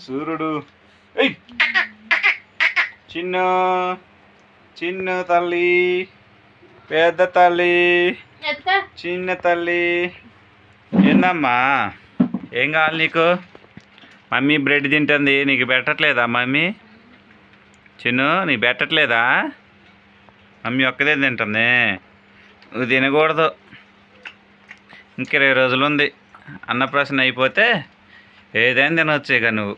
సూర్యుడు చిన్ను చిన్ను తల్లి పెద్ద తల్లి చిన్న తల్లి ఏందమ్మా ఏం కావాలి నీకు? మమ్మీ బ్రెడ్ తింటుంది, నీకు పెట్టట్లేదా మమ్మీ? చిన్ను నీకు పెట్టట్లేదా? మమ్మీ ఒక్కదే తింటుంది, నువ్వు తినకూడదు. ఇంక 20 రోజులు ఉంది అన్నప్రాసన అయిపోతే ఏదైనా తినవచ్చు. ఇక నువ్వు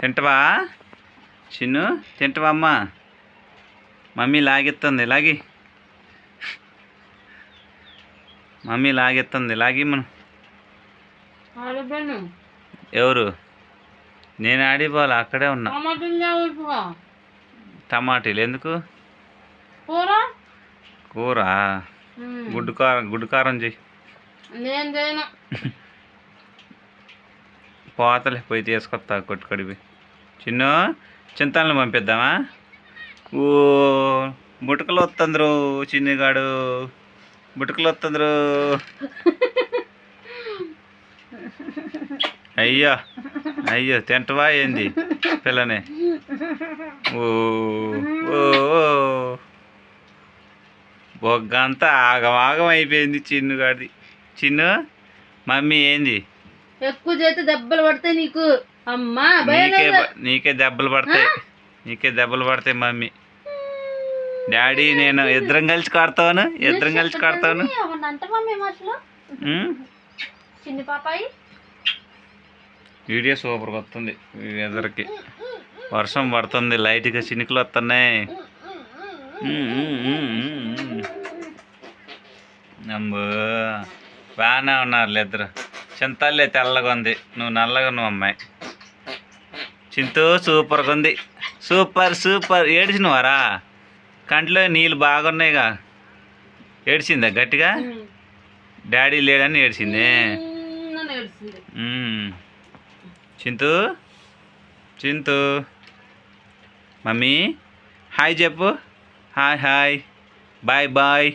తింటవా చిన్ను? తింటవా అమ్మా? మమ్మీ లాగిస్తుంది, లాగి మమ్మీ లాగిస్తుంది, లాగి మనం. ఎవరు? నేను ఆడిపోవాలి, అక్కడే ఉన్నా. టమాటీలు ఎందుకు? కూర గుడ్డు కారం చెయ్యి. పోతలే పోయి తీసుకొస్తా కొట్టుకడిపి. చిన్ను చింతల్ని పంపిద్దామా? ఓ బుటకలు వస్తుండ్రు చిన్నిగాడు, బుటకలు వస్తుండ్రు. అయ్యో అయ్యో తింటవా ఏంది పిల్లనే? ఓ బొగ్గంతా ఆగమాగం అయిపోయింది చిన్నుగాడిది. చిన్ను మమ్మీ ఏంది? ఎక్కువ చేస్తే దెబ్బలు పడతాయి నీకు. అమ్మా నీకే దెబ్బలు పడతాయి, నీకే దెబ్బలు పడతాయి. మమ్మీ డాడీ నేను ఇద్దరం కలిసి కాడతాను, ఇద్దరం కలిసి కాడతాను. చిన్ని పాపాయి వీడియో సూపర్గా వస్తుంది. వెదర్కి వర్షం పడుతుంది, లైట్గా చినుకులు వస్తున్నాయి. అమ్మో బాగానే ఉన్నారు ఇద్దరు. చింతల్లే తెల్లగా ఉంది, నువ్వు నల్లగా నువ్వు అమ్మాయి. చింతూ సూపర్గా ఉంది, సూపర్ సూపర్. ఏడిచినవారా? కంట్లో నీళ్ళు బాగున్నాయిగా. ఏడిచిందా గట్టిగా? డాడీ లేడని ఏడిచింది. చింతూ చింతూ మమ్మీ హాయ్ చెప్పు. Hi hi bye bye.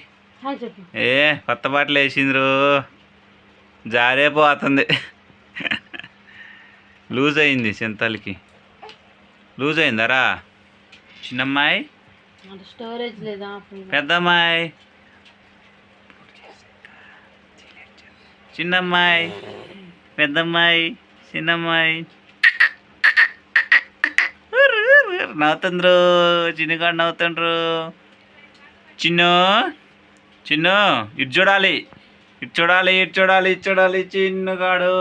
ఏ కొత్త బట్టలు వేసిండ్రు, జారే పోతుంది. లూజ్ అయింది చింతలకి, లూజ్ అయిందరా చిన్నమ్మాయి? స్టోరేజ్ లేదా? పెద్దమ్మాయి, చిన్నమ్మాయి, పెద్దమ్మాయి, చిన్నమ్మాయి నవ్వుతుండ్రు. చిన్నగాడు నవ్వుతుండ్రు. చిన్ను చిన్ను ఇటు చూడాలి, ఇటు చూడాలి, ఇటు చూడాలి, ఇటు చూడాలి. చిన్నగాడు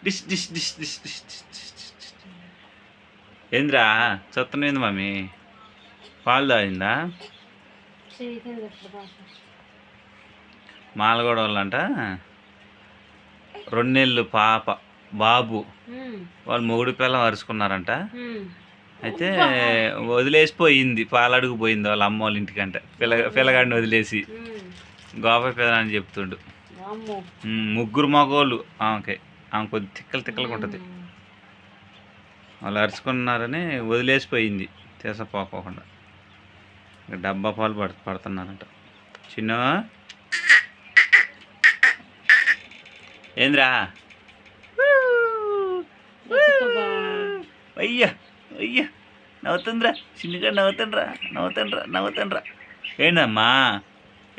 dish dish dish dish dish dish. ఏంద్రా చెప్తున్నాయింది మమ్మీ? పాలు తాగిందా? మాలగూడ వాళ్ళంట 2 నెలలు పాప బాబు, వాళ్ళు మొగుడు పిల్లం అరుచుకున్నారంట. అయితే వదిలేసిపోయింది, పాలడుగు పోయింది వాళ్ళ అమ్మ వాళ్ళ ఇంటికంట. పిల్లగాడిని వదిలేసి గోప పిల్ల అని చెప్తుండు. 3 మగోళ్ళు ఆమెకి, ఆమె కొద్ది తిక్కలుగా ఉంటుంది. వాళ్ళు అరుచుకున్నారని వదిలేసిపోయింది తీసపోకోకుండా. డబ్బా పాలు పడుతున్నారంట. చిన్న ఏంద్రా? అయ్యా అయ్యా నవ్వుతుందిరా చిన్నగా, నవ్వుతుండ్రా నవ్వుతుండ్రా నవ్వుతుండ్రా. ఏందమ్మా?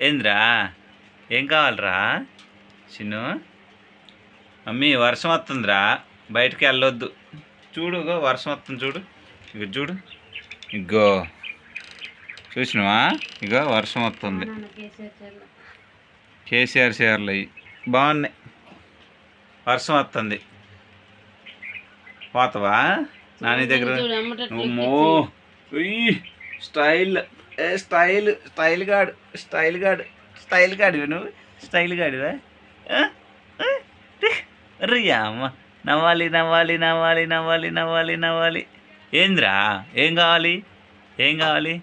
ఏంద్రా? ఏం కావాలరా చిన్ను? మమ్మీ వర్షం వస్తుందిరా, బయటికి వెళ్ళొద్దు. చూడు వర్షం వస్తుంది, చూడు ఇక చూడు, ఇగో చూసినావా? ఇగో వర్షం వస్తుంది. కేసీఆర్ చీరలు అవి బాగున్నాయి. వర్షం వస్తుంది, పోతావా నాని దగ్గర? అమ్మో స్టైల్ స్టైల్ స్టైల్ గాడు, స్టైల్ గాడు, స్టైల్ గాడివా నువ్వు? స్టైల్ గాడివా? రియా అమ్మ నవ్వాలి నవ్వాలి నవ్వాలి నవ్వాలి నవ్వాలి నవ్వాలి. ఏంద్రా? ఏం కావాలి? ఏం కావాలి?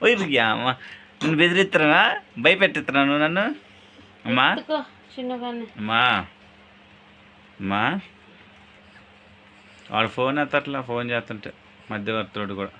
ఓయ్ రియా అమ్మ నన్ను బెదిరిస్తున్నావా? భయపెట్టిస్తున్నావు నువ్వు నన్ను? అమ్మా అమ్మా అమ్మా వాడు ఫోన్ ఎత్తట్లా, ఫోన్ చేస్తుంటే మధ్యవర్తుడు కూడా.